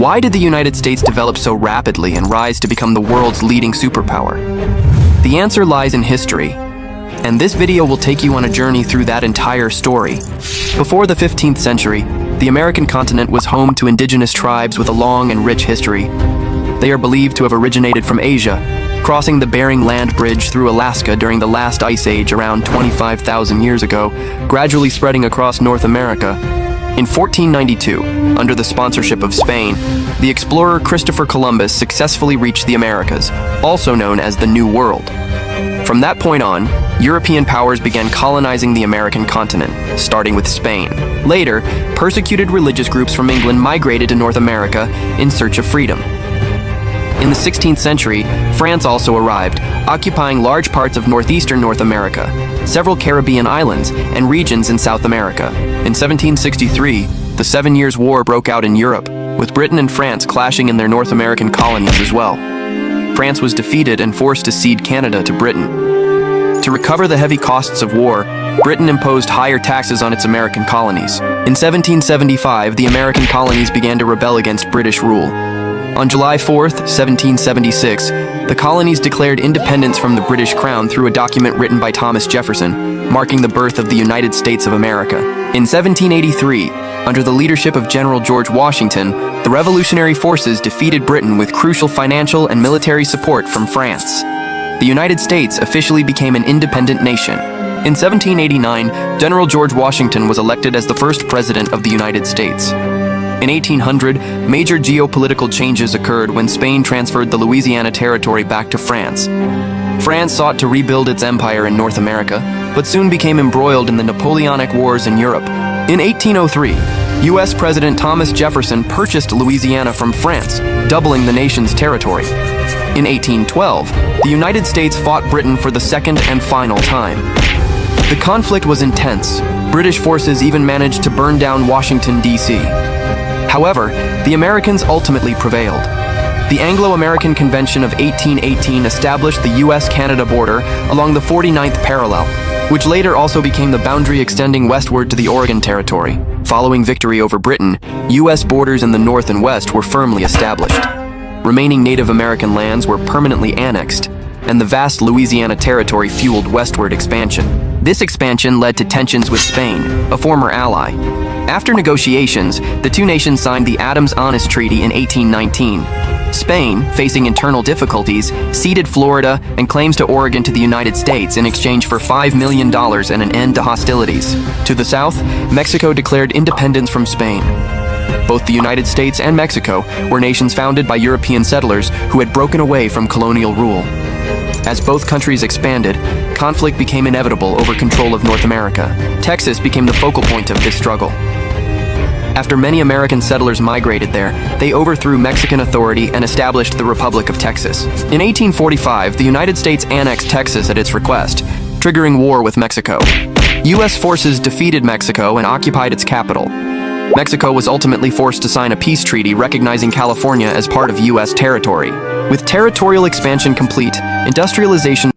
Why did the United States develop so rapidly and rise to become the world's leading superpower? The answer lies in history, and this video will take you on a journey through that entire story. Before the 15th century, the American continent was home to indigenous tribes with a long and rich history. They are believed to have originated from Asia, crossing the Bering Land Bridge through Alaska during the last ice age around 25,000 years ago, gradually spreading across North America. In 1492, under the sponsorship of Spain, the explorer Christopher Columbus successfully reached the Americas, also known as the New World. From that point on, European powers began colonizing the American continent, starting with Spain. Later, persecuted religious groups from England migrated to North America in search of freedom. In the 16th century, France also arrived, occupying large parts of northeastern North America, several Caribbean islands, and regions in South America. In 1763, the 7 Years' War broke out in Europe, with Britain and France clashing in their North American colonies as well. France was defeated and forced to cede Canada to Britain. To recover the heavy costs of war, Britain imposed higher taxes on its American colonies. In 1775, the American colonies began to rebel against British rule. On July 4th, 1776, the colonies declared independence from the British Crown through a document written by Thomas Jefferson, marking the birth of the United States of America. In 1783, under the leadership of General George Washington, the revolutionary forces defeated Britain with crucial financial and military support from France. The United States officially became an independent nation. In 1789, General George Washington was elected as the first president of the United States. In 1800, major geopolitical changes occurred when Spain transferred the Louisiana Territory back to France. France sought to rebuild its empire in North America, but soon became embroiled in the Napoleonic Wars in Europe. In 1803, U.S. President Thomas Jefferson purchased Louisiana from France, doubling the nation's territory. In 1812, the United States fought Britain for the second and final time. The conflict was intense. British forces even managed to burn down Washington, D.C. However, the Americans ultimately prevailed. The Anglo-American Convention of 1818 established the U.S.-Canada border along the 49th parallel, which later also became the boundary extending westward to the Oregon Territory. Following victory over Britain, U.S. borders in the north and west were firmly established. Remaining Native American lands were permanently annexed, and the vast Louisiana Territory fueled westward expansion. This expansion led to tensions with Spain, a former ally. After negotiations, the two nations signed the Adams-Onis Treaty in 1819. Spain, facing internal difficulties, ceded Florida and claims to Oregon to the United States in exchange for $5 million and an end to hostilities. To the south, Mexico declared independence from Spain. Both the United States and Mexico were nations founded by European settlers who had broken away from colonial rule. As both countries expanded, conflict became inevitable over control of North America. Texas became the focal point of this struggle. After many American settlers migrated there, they overthrew Mexican authority and established the Republic of Texas. In 1845, the United States annexed Texas at its request, triggering war with Mexico. U.S. forces defeated Mexico and occupied its capital. Mexico was ultimately forced to sign a peace treaty recognizing California as part of U.S. territory. With territorial expansion complete, industrialization